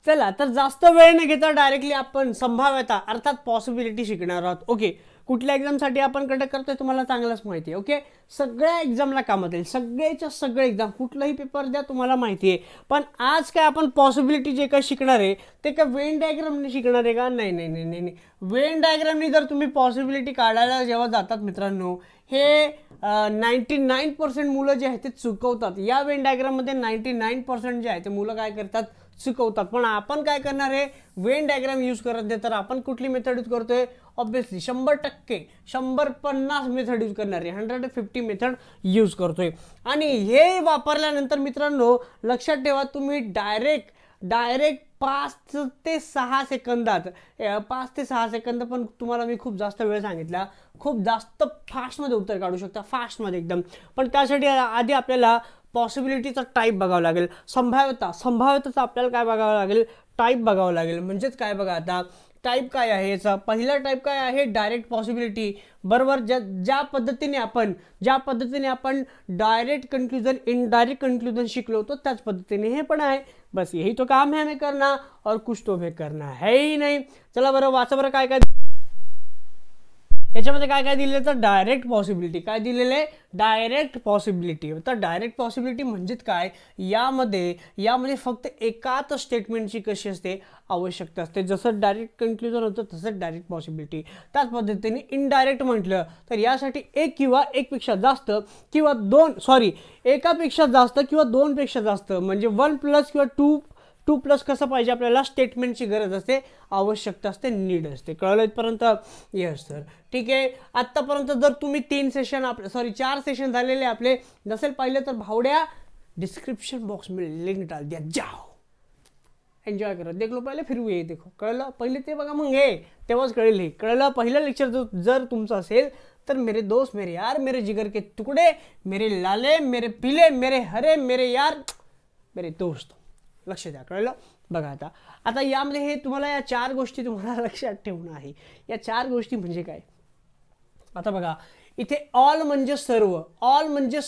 चला तर जास्त वेळ न घेता डायरेक्टली आपण संभाव्यता अर्थात पॉसिबिलिटी शिकणार आहोत. ओके, कुठल्या एक्झामसाठी आपण कंडक्ट करतोय तुम्हाला चांगलंच माहिती आहे. ओके, सगळ्या एक्झामला कामात येईल, सगळेच्या सगळे एक्झाम कुठलाही पेपर द्या तुम्हाला माहिती आहे. पण आज काय आपण पॉसिबिलिटी जे काय शिकणार आहे ते काय वेन डायग्रामने शिकणार आहे का? नाही नाही नाही नाही नाही. वेन डायग्रामने जर तुम्ही पॉसिबिलिटी काढायला जेव्हा जातात मित्रांनो, हे 99% मुलं जे आहेत ते चुकवतात. या वेन डायग्राममध्ये 99% जे आहे ते मुलं काय करतात, चुकवतात. पण आपण काय करणार आहे, वेन डायग्राम यूज करत नाही तर आपण कुठली मेथड यूज करतोय? ऑब्विसली 100% 150 मेथड यूज करणार आहे, 150 मेथड यूज करतोय. आणि हे वापरल्यानंतर मित्रांनो लक्षात ठेवा, तुम्ही डायरेक्ट 5 ते 6 सेकंदात 5 ते 6 सेकंद, पण तुम्हाला मी खूप जास्त वेळ सांगितला, खूप जास्त फास्टमध्ये उत्तर काढू शकता, फास्टमध्ये एकदम. पण त्यासाठी आधी आपल्याला पॉसिबिलिटीचा टाईप बघावं लागेल. संभाव्यताचा आपल्याला काय बघावं लागेल? टाईप बघावं लागेल. म्हणजेच काय बघा, आता टाईप काय आहे याचा? पहिला टाईप काय आहे? Direct possibility. बरोबर. ज्या पद्धतीने आपण डायरेक्ट कंक्लूजन, इनडायरेक्ट कंक्लूजन शिकलो होतो त्याच पद्धतीने हे पण आहे. बस यही तो काम है हमें करना और कुछ तो हमें करना है ही नहीं. चला बरं, वाचा बरं काय काय याच्यामध्ये काय काय दिलेलं तर डायरेक्ट पॉसिबिलिटी. काय दिलेले? Direct possibility. तर डायरेक्ट पॉसिबिलिटी म्हणजेच काय, यामध्ये फक्त एकाच स्टेटमेंटची कशी असते, आवश्यकता असते. जसं डायरेक्ट कन्क्लुजन होतं तसंच डायरेक्ट पॉसिबिलिटी. त्याच पद्धतीने इनडायरेक्ट म्हटलं तर यासाठी एक किंवा एकपेक्षा जास्त किंवा एकापेक्षा जास्त किंवा दोनपेक्षा जास्त, म्हणजे 1 प्लस किंवा 2 प्लस कसं पाहिजे आपल्याला, स्टेटमेंटची गरज असते, आवश्यकता असते, नीड असते. कळलं इथपर्यंत? येस सर, ठीक आहे. आत्तापर्यंत जर तुम्ही 4 सेशन झालेले आपले नसेल पाहिले तर भावड्या डिस्क्रिप्शन बॉक्स में लिंक डाल दिया, जाओ एन्जॉय करा. देखलो पहिले, फिर ये देखो. कळलं? पहिले ते बघा, मग हे तेव्हाच कळेल. हे कळलं? पहिलं लेक्चर जर तुमचं असेल तर मेरे दोस्त, मेरे यार, मेरे जिगर के तुकडे, मेरे लाले, मेरे पीले, मेरे हरे, मेरे यार, मेरे दोस्त, लक्ष द्या. कळलं? बघा आता यामध्ये हे तुम्हाला या 4 गोष्टी तुम्हाला लक्षात ठेवणं आहे. या 4 गोष्टी म्हणजे काय? आता बघा इथे ऑल म्हणजे सर्व, ऑल म्हणजे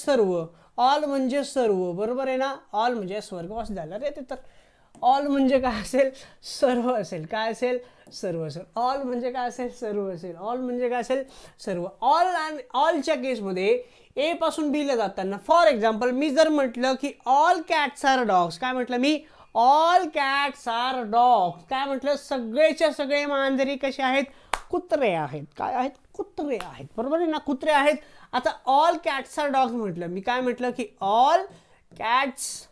सर्व, बरोबर आहे ना? ऑल म्हणजे स्वर्गवास झाला रे ते. तर ऑल म्हणजे काय असेल? सर्व असेल. काय असेल? सर्व असेल. ऑल म्हणजे काय असेल? सर्व असेल. ऑल म्हणजे काय असेल? सर्व. ऑलच्या केसमध्ये ए पासून बी ला जाताना, फॉर एक्झाम्पल मी जर म्हटलं की ऑल कॅट्स आर डॉग्स, काय म्हटलं मी? All cats are dogs. काय म्हटलं? सगळेच्या सगळे मांजरी कसे आहेत? कुत्रे आहेत. काय आहेत? कुत्रे आहेत. बरोबर आहे ना? कुत्रे आहेत. आता ऑल कॅट्स आर डॉग्स म्हटलं, मी काय म्हटलं की all cats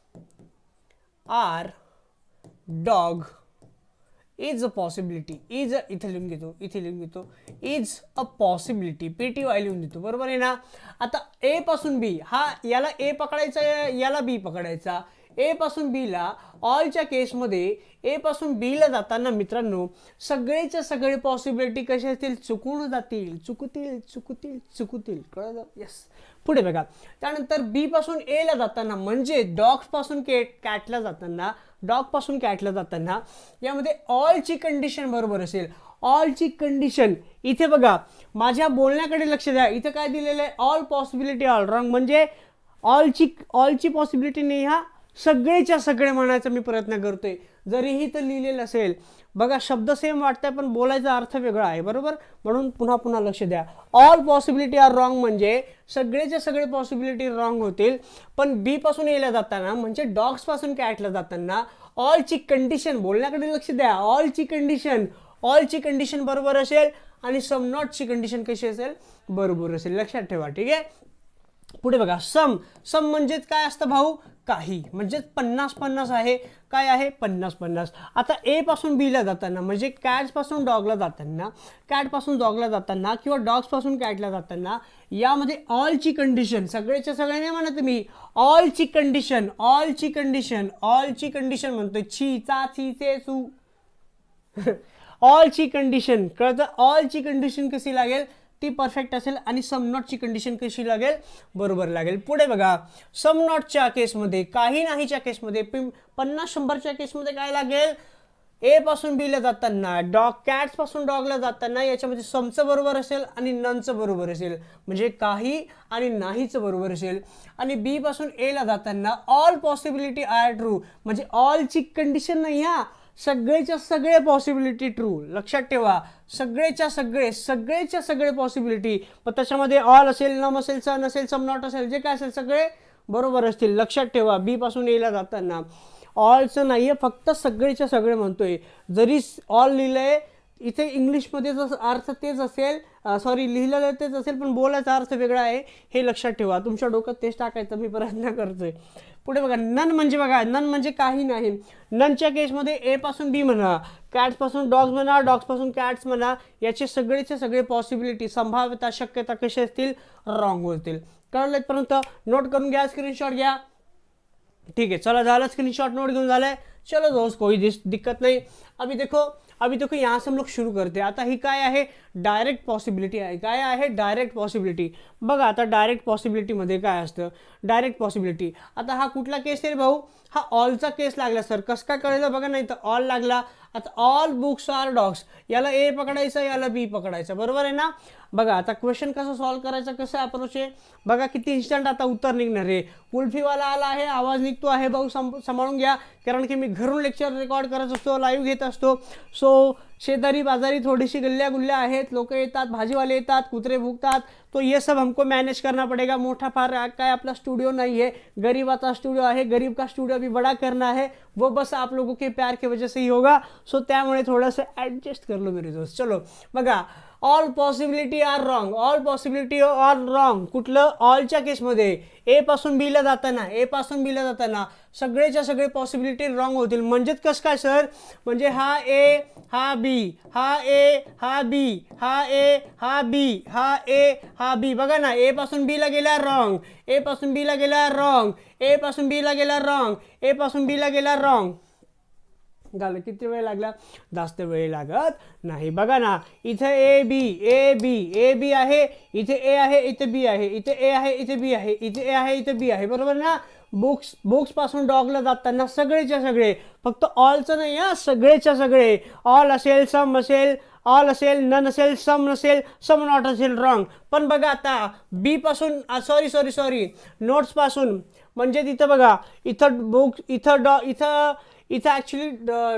are dog is a possibility. इथे लिहून घेतो, इज अ पॉसिबिलिटी, PTY लिहून देतो. बरोबर आहे ना? आता ए पासून बी, याला ए पकडायचा, याला बी पकडायचा. ए पासून बी ला, ऑलच्या केसमध्ये ए पासून बी ला जाताना मित्रांनो सगळेच्या सगळे पॉसिबिलिटी कसे असतील? चुकतील. कळलं? येस. पुढे बघा, त्यानंतर बी पासून ए ला जाताना, म्हणजे डॉग पासून कॅटला जाताना यामध्ये ऑलची कंडिशन बरोबर असेल. ऑलची कंडिशन इथे बघा, माझ्या बोलण्याकडे लक्ष द्या. इथे काय दिलेलं आहे? ऑल पॉसिबिलिटी ऑल रॉंग, म्हणजे ऑलची पॉसिबिलिटी नाही, सगळेच्या सगळे म्हणायचा मी प्रयत्न करतोय. जरीही तर लिहिलेलं असेल बघा, शब्द सेम वाटतंय पण बोलायचा अर्थ वेगळा आहे. बरोबर? म्हणून पुन्हा लक्ष द्या. ऑल पॉसिबिलिटी आर रॉंग म्हणजे सगळेच्या सगळे पॉसिबिलिटी रॉंग होतील. पण बी पासून एला जाताना, म्हणजे डॉग्स पासून कॅटला जाताना ऑलची कंडिशन, बोलण्याकडे लक्ष द्या, ऑलची कंडिशन बरोबर असेल आणि सम नॉटची कंडिशन कशी असेल? बरोबर असेल. लक्षात ठेवा. ठीक आहे. पुढे बघा, सम म्हणजेच काय असतं भाऊ? काही, म्हणजेच 50-50 आहे. काय आहे? 50-50. आता ए पासून बी ला जाताना, म्हणजे कॅट्स पासून डॉगला जाताना, किंवा डॉग्स पासून कॅटला जाताना यामध्ये ऑलची कंडिशन, सगळेच्या सगळे नाही म्हणत मी, ऑलची कंडिशन म्हणतोय. छी चा ची चे सू ऑलची कंडिशन. कळतं? ऑलची कंडिशन कशी लागेल? ती परफेक्ट असेल. आणि सम नॉटची कंडिशन कशी लागेल? बरोबर लागेल. पुढे बघा, सम नॉटच्या केसमध्ये, काही नाहीच्या केसमध्ये, 50-100च्या केसमध्ये काय लागेल? ए पासून बी ला जाताना, कॅट्स पासून डॉगला जाताना याच्यामध्ये समचं बरोबर असेल आणि ननचं बरोबर असेल, म्हणजे काही आणि नाहीचं बरोबर असेल. आणि बी पासून ए ला जाताना ऑल पॉसिबिलिटी आर ट्रू, म्हणजे ऑलची कंडिशन नाही, सगळेच्या सगळे पॉसिबिलिटी ट्रू, लक्षात ठेवा. सगळेच्या सगळे पॉसिबिलिटी, पण त्याच्यामध्ये ऑल असेल, नम असेल, सम असेल, सम नॉट असेल, जे काय असेल सगळे बरोबर असतील. लक्षात ठेवा. बी पासून एला जाताना ऑलचं नाहीये, फक्त सगळेच्या सगळे म्हणतोय. जरी ऑल लिहिलंय इथे इंग्लिशमध्ये अर्थ तेच असेल, सॉरी लिहिलेलं तेच असेल, पण बोलायचा अर्थ वेगळा आहे, हे लक्षात ठेवा. तुमच्या डोक्यात तेच टाकायचं मी प्रयत्न करतोय. पुढे बघा, नन म्हणजे बघा, नन म्हणजे काही नाही. ननच्या केसमध्ये ए पासून बी म्हणा, कॅट्स पासून डॉग्स म्हणा, डॉग्स पासून कॅट्स म्हणा, याचे सगळेचे सगळे पॉसिबिलिटी, संभाव्यता, शक्यता कशी असतील, रॉंग होतील. कळलं इथपर्यंत? नोट करून घ्या, स्क्रीनशॉट घ्या. ठीक है, चलो झालं, स्क्रीनशॉट नोट घेऊन झालंय. चलो दोस्त, कोई दिक्कत नहीं. अभी देखो यहाँ से हम लोग शुरू करते हैं. आता ही काय आहे, डायरेक्ट पॉसिबिलिटी आहे. काय आहे, डायरेक्ट पॉसिबिलिटी. बघा आता डायरेक्ट पॉसिबिलिटीमध्ये काय असतं, डायरेक्ट पॉसिबिलिटी. आता हा कुठला केस आहे रे भाऊ, हा ऑलचा केस लागला सर. कसं काय कळलं बघा, नाही तर ऑल लागला. आता ऑल बुक्स आर डॉग्स, याला ए पकडायचं, याला बी पकडायचं, बरोबर आहे ना. बघा आता क्वेश्चन कसं सॉल्व करायचं, कसं अप्रोच आहे बघा. किती इन्स्टंट आता उत्तर निघणार आहे. कुल्फीवाला आला आहे, आवाज निघतो आहे भाऊ, सांभाळून घ्या, कारण की मी घरून लेक्चर रेकॉर्ड करत असतो, लाईव्ह घेत असतो. सो शेजारी बाजारी थोडीशी गल्ल्या गुल्ल्या आहेत, लोक येतात, भाजीवाले येतात, कुत्रे भुकतात, तो ये सब हमको मैनेज करना पड़ेगा. मोठा फार काय आपला स्टूडियो नहीं है, गरीबाचा स्टूडियो आहे. गरीब का स्टूडियो अभी बड़ा करना है, वो बस आप लोगों के प्यार की वजह से ही होगा. सो त्यामुळे थोडंसं ॲडजस्ट कर लो मेरे दोस्त. चलो बघा, all possibility are wrong, all possibility are wrong. कुठलं, ऑलच्या केसमध्ये ए पासून बीला जाताना सगळेच्या सगळे पॉसिबिलिटी रॉंग होतील. म्हणजेच कसं काय सर, म्हणजे हा ए, हा बी, हा ए, हा बी, हा ए, हा बी, हा ए, हा बी. बघा ना, ए पासून बीला गेला रॉंग, ए पासून बीला गेला रॉंग, ए पासून बीला गेला रॉंग, ए पासून बीला गेला रॉंग. झालं. किती वेळ लागला, जास्त वेळ लागत नाही. बघा ना, इथे ए बी आहे, इथे ए आहे, इथे बी आहे, इथे ए आहे, इथे बी आहे, इथे ए आहे, इथे बी आहे, बरोबर ना. बुक्स पासून डॉगला जाताना सगळेच्या सगळे, फक्त ऑलचं नाही हा, सगळेच्या सगळे. ऑल असेल, सम असेल, ऑल असेल, नन असेल, सम नसेल, सम नॉट असेल, रॉंग. पण बघा आता बी पासून, सॉरी नोट्स पासून, म्हणजे तिथं बघा, इथं बुक्स, इथं ॲक्च्युली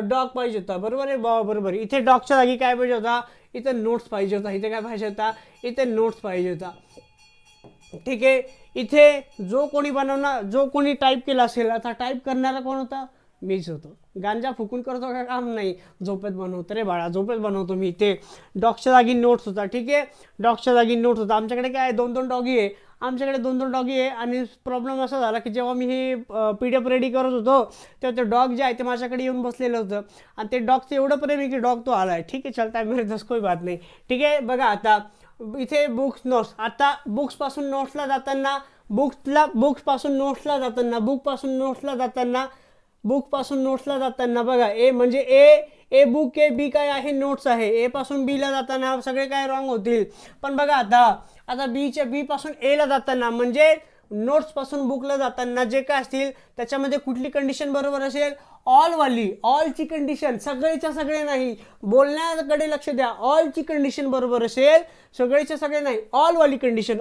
डॉग पाहिजे होता, बरोबर आहे बरोबर. इथे डॉगच्या जागी काय पाहिजे होता, इथं नोट्स पाहिजे होता. इथे काय पाहिजे होता, इथे नोट्स पाहिजे होता. ठीक आहे. इथे जो कोणी टाईप केला असेल, आता टाईप करणारा कोण होता, मीच होतो. गांजा फुकून करतो का काम नाही, झोपेत बनवतो रे बाळा, झोपेत बनवतो मी. इथे डॉगच्या जागी नोट्स होता. ठीक आहे, डॉगच्या जागी नोट्स होता. आमच्याकडे काय 2-2 डॉगी आहे, आमच्याकडे 2-2 डॉगी आहे. आणि प्रॉब्लेम असा झाला की जेव्हा मी हे PDF रेडी करत होतो, तेव्हा ते डॉग जे आहे ते माझ्याकडे येऊन बसलेलं होतं. आणि ते डॉगचं एवढं प्रेम आहे की डॉग तो आला आहे. ठीक आहे, चलता मेरे दस कोई बात नाही. ठीक आहे. बघा आता इथे बुक्स नोट्स, आता बुक्सपासून नोट्सला जाताना, बुकपासून नोट्सला जाताना बघा, ए म्हणजे ए बुक आहे, बी काय आहे, नोट्स आहे. ए पासून बीला जाताना सगळे काय रॉंग होतील. पण बघा आता बी पासून एला जाताना, म्हणजे नोट्स पासून बुकला जाताना जे काय असतील त्याच्यामध्ये कुठली कंडिशन बरोबर असेल, ऑलची कंडिशन, सगळेच्या सगळे नाही, बोलण्याकडे लक्ष द्या. ऑलची कंडिशन बरोबर असेल, सगळेच्या सगळे नाही, ऑलवाली कंडिशन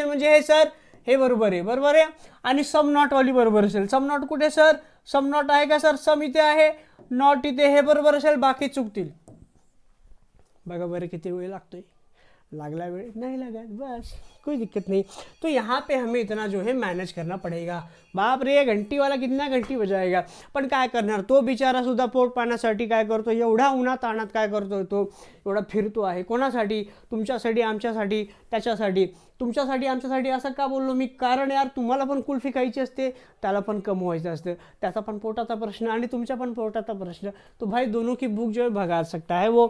म्हणजे हे सर, हे बरोबर आहे. आणि सम नॉट वाली बरोबर असेल. सम नॉट कुठे सर, सम नॉट आहे का सर, सम इथे आहे, नॉट इथे, हे बरोबर असेल, बाकी चुकतील. बघा बरं किती वेळ लागतोय, लागला वेळ नहीं लगा, बस कोई दिक्कत नहीं. तो यहाँ पे हमें इतना जो है मैनेज करना पड़ेगा. बाप रे, घंटी वाला कितना घंटी बजाएगा. पण काय करणार, तो बिचारा सुद्धा पोट पाण्यासाठी काय करतो, एवढा उन्हात ताणात काय करतोय, तो एवढा फिरतो आहे. कोणासाठी, तुमच्यासाठी, आमच्यासाठी, त्याच्यासाठी. तुमच्यासाठी आमच्यासाठी असं का बोललो मी, कारण यार तुम्हाला पण कुल्फी खायची असते, त्याला पण कमवायचं असतं, त्याचा पण पोटाचा प्रश्न आणि तुमच्या पण पोटाचा प्रश्न. तो भाई दोनों की भूक जो है भगा सकता है वो.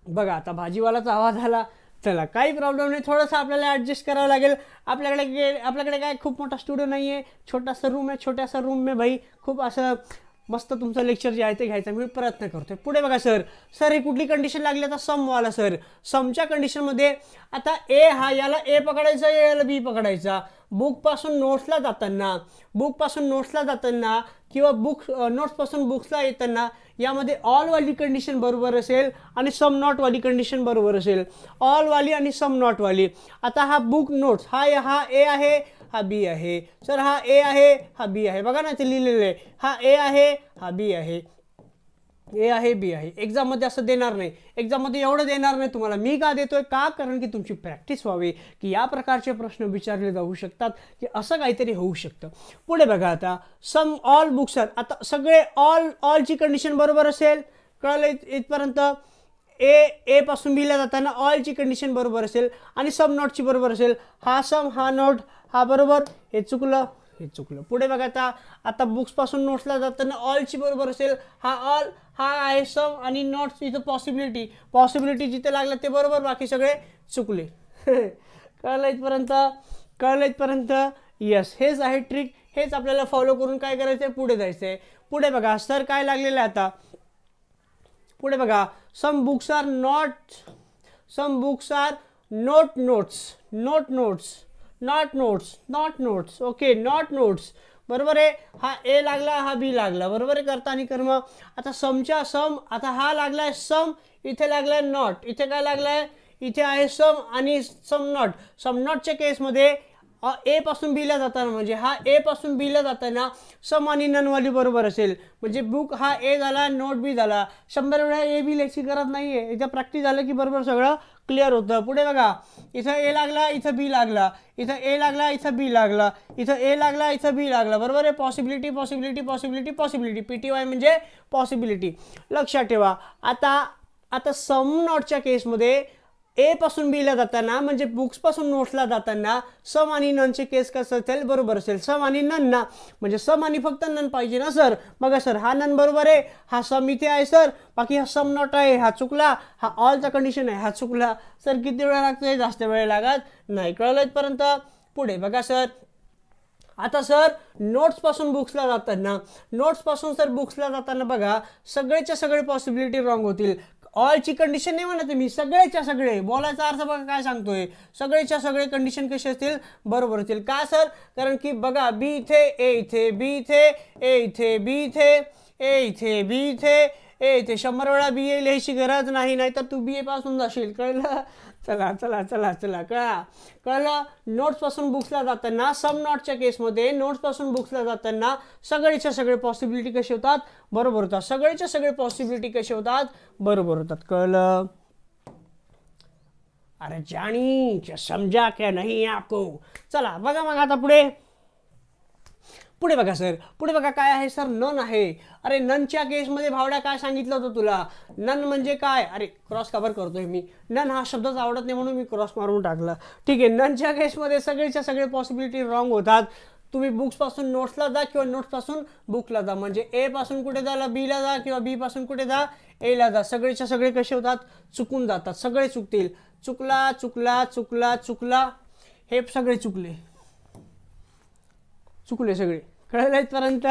बघा आता भाजीवालाचा आवाज आला, चला काही प्रॉब्लेम नाही, थोडंसं आपल्याला ॲडजस्ट करावं लागेल. आपल्याकडे काय खूप मोठा स्टुडिओ नाही आहे, छोटासा रूम आहे. छोट्यासा रूम में भाई खूप असं मस्त तुमचं लेक्चर जे आहे ते घ्यायचा मी प्रयत्न करतोय. पुढे बघा सर ही कुठली कंडिशन लागली, आता समवाला सर. समच्या कंडिशनमध्ये आता ए हा, याला ए पकडायचा, याला बी पकडायचा. बुकपासून नोट्सला जाताना किंवा नोट्सपासून बुक्सला येताना यामध्ये ऑलवाली कंडिशन बरोबर असेल आणि सम नॉटवाली कंडिशन बरोबर असेल. ऑलवाली आणि सम नॉटवाली. आता हा बुक नोट्स, हा ए आहे, हा बी आहे. सर हा ए आहे, हा बी आहे. बघा ना ते लिहिलेलं आहे, हा ए आहे, हा बी आहे. ए आहे बी आहे. एक्झाममध्ये असं देणार नाही, एक्झाममध्ये एवढं देणार नाही तुम्हाला. मी का देतोय? का? कारण की तुमची प्रॅक्टिस व्हावी की या प्रकारचे प्रश्न विचारले जाऊ शकतात, की असं काहीतरी होऊ शकतं. पुढे बघा आता सम ऑल बुक्स आर. आता सगळे ऑलची कंडिशन बरोबर असेल, कळलं इथपर्यंत. ए पासून बीला जाताना ऑलची कंडिशन बरोबर असेल आणि सम नॉटची बरोबर असेल. हा सम, हा नॉट, हा बरोबर, हे चुकलं, हे चुकलं. पुढे बघा आता बुक्सपासून नोट्सला जाताना ऑलची बरोबर असेल. हा ऑल, हा आहे सम आणि नॉट्स. इथं पॉसिबिलिटी जिथे लागलं ते बरोबर, बाकी सगळे चुकले. कळलं इथपर्यंत? यस, हेच आहे ट्रिक. हेच आपल्याला फॉलो करून काय करायचं आहे, पुढे जायचं आहे. पुढे बघा सर काय लागलेलं आहे आता. पुढे बघा some books are not notes. Okay, not notes. बरोबर आहे. हा ए लागला, हा बी लागला. बरोबर आहे, कर्ता आणि कर्म. आता सम, आता हा लागलाय सम, इथे लागलाय नॉट. इथे काय लागलाय? इथे आहे सम आणि सम नॉटच्या केसमध्ये ए पासून बीला जाताना, म्हणजे हा ए पासून बीला जाताना सम आणि ननवाली बरोबर असेल. म्हणजे बुक हा ए झाला, नोट बी झाला. 100 वेळा ए बी लिहायची गरज नाही आहे. इथं प्रॅक्टिस झालं की बरोबर सगळं क्लिअर होतं. पुढे बघा इथं ए लागला, इथं बी लागला. इथं ए लागला, इथं बी लागला. इथं ए लागला, इथं बी लागला. बरोबर आहे. पॉसिबिलिटी. PTY म्हणजे पॉसिबिलिटी. लक्षात ठेवा. आता सम नॉटच्या केसमध्ये ए पासून बीला जाताना, म्हणजे बुक्सपासून नोट्सला जाताना सम आणि ननचे केस कसं असेल, बरोबर असेल. सम आणि नन ना, म्हणजे सम आणि फक्त नन पाहिजे ना सर. बघा सर, हा नन बरोबर आहे, हा सम इथे आहे सर, बाकी हा सम नॉट आहे, हा चुकला. हा ऑलचा कंडिशन आहे, हा चुकला. सर किती वेळ लागतोय? जास्त वेळ लागत नाही. कळलं इथपर्यंत? पुढे बघा सर. आता सर नोट्सपासून बुक्सला जाताना बघा सगळेच्या सगळे पॉसिबिलिटी रॉंग होतील. ऑलची कंडिशन नाही म्हणत मी, सगळेच्या सगळे. बोलायचा अर्थ बघा काय सांगतोय. सगळेच्या सगळे कंडिशन कसे असतील, बरोबर असतील. का सर? कारण की बघा बी इथे, ए इथे, बी इथे, ए इथे, बी इथे, ए इथे, बी इथे, ए इथे. 100 वेळा बी ए लिहायची गरज नाही, नाहीतर तू बी ए पासून जाशील. कळलं? चला कळलं. नोट्सपासून बुक्सला जाताना, सम नॉटच्या केसमध्ये नोट्सपासून बुक्सला जाताना सगळेच्या सगळे पॉसिबिलिटी कसे होतात, बरोबर होतात. सगळेच्या सगळे पॉसिबिलिटी कसे होतात, बरोबर होतात. कळलं? अरे जानी क्या समझा क्या नहीं आपको. चला बघा मग आता पुढे बघा सर. पुढे बघा काय आहे सर, नन आहे. अरे ननच्या केसमध्ये भावड्या काय सांगितलं होतं तुला? नन म्हणजे काय? अरे क्रॉस कव्हर करतोय मी. नन हा शब्दच आवडत नाही म्हणून मी क्रॉस मारून टाकला. ठीक आहे. ननच्या केसमध्ये सगळेच्या सगळे पॉसिबिलिटी रॉंग होतात. तुम्ही बुक्सपासून नोट्सला जा किंवा नोट्सपासून बुकला जा. म्हणजे ए पासून कुठे जा, बीला जा, किंवा बी पासून कुठे जा, एला जा. सगळेच्या सगळे कसे होतात, चुकून जातात. सगळे चुकतील. चुकला. हे सगळे चुकले सगळे. कळलं इथपर्यंत?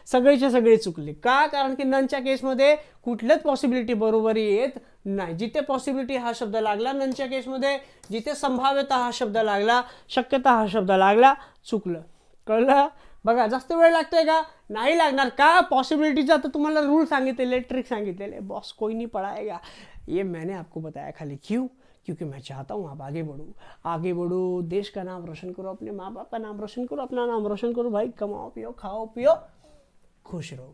सगळेच्या सगळे चुकले. का? कारण की ननच्या केसमध्ये कुठल्याच पॉसिबिलिटी बरोबर येत नाही. जिथे पॉसिबिलिटी हा शब्द लागला ननच्या केसमध्ये, जिथे संभाव्यता हा शब्द लागला, शक्यता हा शब्द लागला, चुकलं. कळलं? बघा जास्त वेळ लागतोय का? नाही लागणार. का? पॉसिबिलिटीचा तर तुम्हाला रूल सांगितलेले, ट्रिक सांगितलेले. बॉस कोई नहीं पढ़ाएगा, ये मैंने आपको बताया खाली. क्योंकि मैं चाहता हूँ आप आगे बढ़ो, देश का नाम रोशन करो, अपने माँ बाप का नाम रोशन करो, अपना नाम रोशन करो. भाई कमाओ पियो, खाओ पियो, खुश रहो.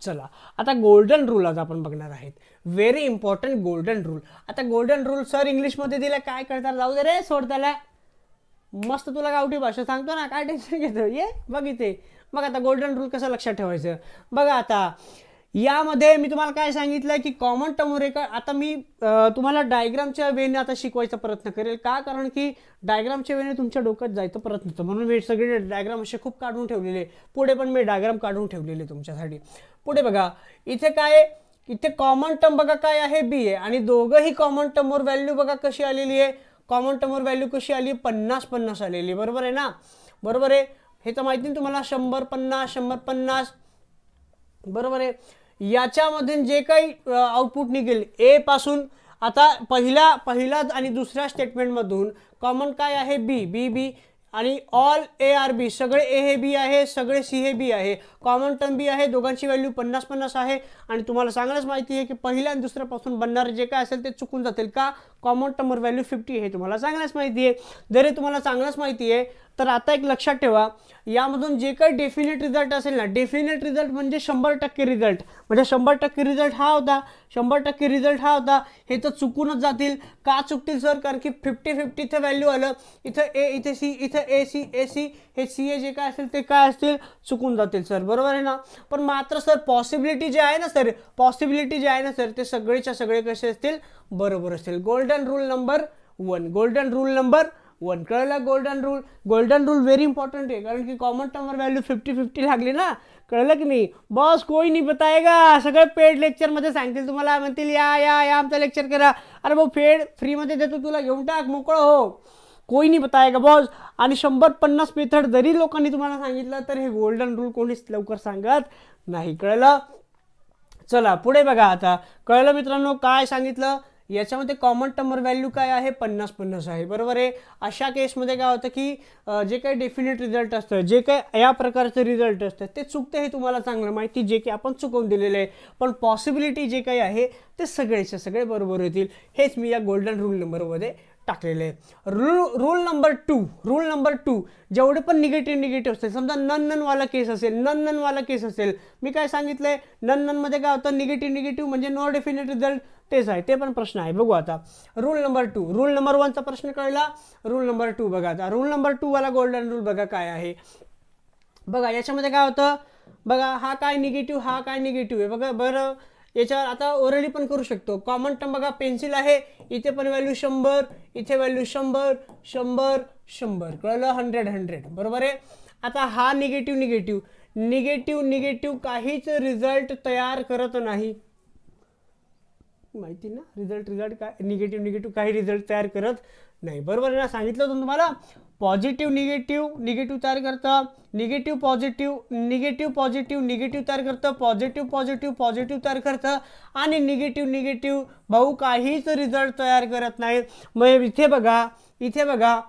चला आता गोल्डन रूल आज आपण बघणार आहेत. Very important golden rule. आता गोल्डन रूल सर इंग्लिशमध्ये दिला, काय करतात? जाऊ दे रे, सोड त्याला. मस्त तुला गावठी भाषा सांगतो ना, काय टेन्शन घेतो. ये बघ इथे. बघ आता गोल्डन रूल कसं लक्षात ठेवायचं. बघा आता यामध्ये मी तुम्हाला काय सांगितलं की कॉमन टर्म रेकॉर्ड. आता मी तुम्हाला डायग्रामच्या वेने आता शिकवायचा प्रयत्न करेल. का? कारण की डायग्रामच्या वेने तुमच्या डोक्यात जायचा प्रयत्न होतो, म्हणून मी सगळे डायग्राम असे खूप काढून ठेवलेले. पुढे पण मी डायग्राम काढून ठेवलेले तुमच्यासाठी. पुढे बघा इथे काय, इथे कॉमन टर्म बघा काय आहे, बी आहे. आणि दोघंही कॉमन टर्मवर व्हॅल्यू बघा कशी आलेली आहे. कॉमन टर्मवर व्हॅल्यू कशी आली? 50-50 आलेली. बरोबर आहे ना? बरोबर आहे. हे तर माहिती ना तुम्हाला, 100-50. बरोबर आहे. याच्यामधून जे काही आउटपुट निघेल ए पासून, आता पहिला आणि दुसऱ्या स्टेटमेंटमधून कॉमन काय आहे? बी. आणि ऑल ए आर बी. सगळे ए हे बी आहे, सगळे सी हे बी आहे. कॉमन टर्म बी आहे. दोघांची व्हॅल्यू 50-50 आहे. आणि तुम्हाला चांगलंच माहिती आहे की पहिल्या आणि दुसऱ्यापासून बनणारे जे काय असेल ते चुकून जातील. का? कॉमन टर्मवर व्हॅल्यू 50 हे तुम्हाला चांगलंच माहिती आहे. जरी तुम्हाला चांगलंच माहिती आहे तर आता एक लक्षात ठेवा, यामधून जे काही डेफिनेट रिझल्ट असेल ना, डेफिनेट रिझल्ट म्हणजे 100% रिझल्ट, म्हणजे 100% रिझल्ट हा होता, 100% रिझल्ट हा होता, हे तर चुकूनच जातील. का चुकतील सर? कारण की 50-50 इथे व्हॅल्यू आलं, इथं ए, इथे सी, इथं ए सी, ए सी, हे सी ए जे काय असेल ते काय असतील, चुकून जातील सर, बरोबर आहे ना. पण मात्र सर पॉसिबिलिटी जे आहे ना सर, पॉसिबिलिटी जे आहे ना सर, ते सगळेच्या सगळे कसे असतील, बरोबर असतील. Golden rule number 1, golden rule number 1, कळलं. Golden rule, golden rule very important आहे, कारण की कॉमन टर्म व्हॅल्यू 50-50 लागली ना, कळलं की नाही. बॉस कोई नाही बताएगा, सगळे पेड लेक्चरमध्ये सांगतील तुम्हाला, म्हणतील या या या आमचं लेक्चर करा. अरे भाऊ पेड फ्रीमध्ये देतो तुला, घेऊन टाक, मोकळं हो, कोई नाही बताएगा बॉस. आणि 150 मेथड जरी लोकांनी तुम्हाला सांगितलं तर हे गोल्डन रूल कोणीच लवकर सांगत नाही, कळलं. चला पुढे बघा आता, कळलं मित्रांनो काय सांगितलं. याच्यामध्ये कॉमन टर्म व्हॅल्यू काय आहे, 50-50 आहे, बरोबर आहे. अशा केसमध्ये काय होतं की जे काही डेफिनेट रिझल्ट असतं, जे काही या प्रकारचं रिझल्ट असतं ते चुकतं, हे तुम्हाला चांगलं माहिती, जे की आपण चुकवून दिलेलं आहे. पण पॉसिबिलिटी जे काही आहे ते सगळेचे सगळे बरोबर होतील, हेच मी या गोल्डन रूल नंबरमध्ये टाकलेले आहे. रूल नंबर 2, रूल नंबर 2, जेवढे पण निगेटिव्ह असतील, समजा नन केस असेल, नन केस असेल, मी काय सांगितलंय, ननमध्ये काय होतं, निगेटिव्ह म्हणजे नो डेफिनेट रिझल्ट, तेच आहे, ते पण प्रश्न आहे. बघू आता रूल नंबर 2, रूल नंबर 1चा प्रश्न कळला, रूल नंबर 2 बघा आता. रूल नंबर 2 वाला गोल्डन रूल बघा काय आहे. बघा याच्यामध्ये काय होतं, बघा हा काय निगेटिव्ह, हा काय निगेटिव्ह आहे, बघा. बरं याच्यावर आता ओरली पण करू शकतो. कॉमन टर्म बघा, पेन्सिल आहे, इथे पण व्हॅल्यू 100, इथे व्हॅल्यू 100, 100, 100, कळलं. 100 बरोबर आहे. आता हा निगेटिव्ह काहीच रिझल्ट तयार करत नाही, माहिती ना. रिझल्ट काय, निगेटिव्ह काही रिझल्ट तयार करत नाही, बरोबर आहे ना. सांगितलं होतं तुम्हाला, पॉझिटिव्ह निगेटिव्ह तयार करतं, निगेटिव्ह पॉझिटिव्ह तयार करतं, पॉझिटिव्ह तयार करतं, आणि निगेटिव्ह भाऊ काहीच रिझल्ट तयार करत नाही. मग इथे बघा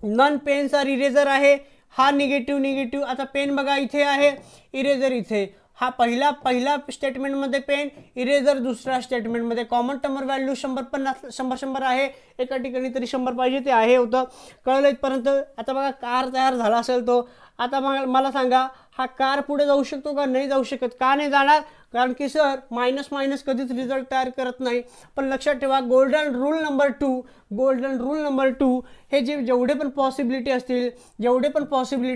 नन पेन्स आर इरेजर आहे, हा निगेटिव्ह. आता पेन बघा इथे आहे, इरेजर इथे, हा पहिला स्टेटमेंटमध्ये पेन, इरेजर दुसऱ्या स्टेटमेंटमध्ये. कॉमन टर्म व्हॅल्यू 100 आहे, एका ठिकाणी तरी 100 पाहिजे, ते आहे होतं, कळलं इथपर्यंत. आता बघा कार तयार झाला असेल तो, आता मला सांगा हा कार पुढे जाऊ शकतो का, नाही जाऊ शकत. का नाही जाणार, कारण की सर मायनस कधीच रिझल्ट तयार करत नाही. पण लक्षात ठेवा, गोल्डन रूल नंबर 2 हे जेवढे पण पॉसिबिलिटी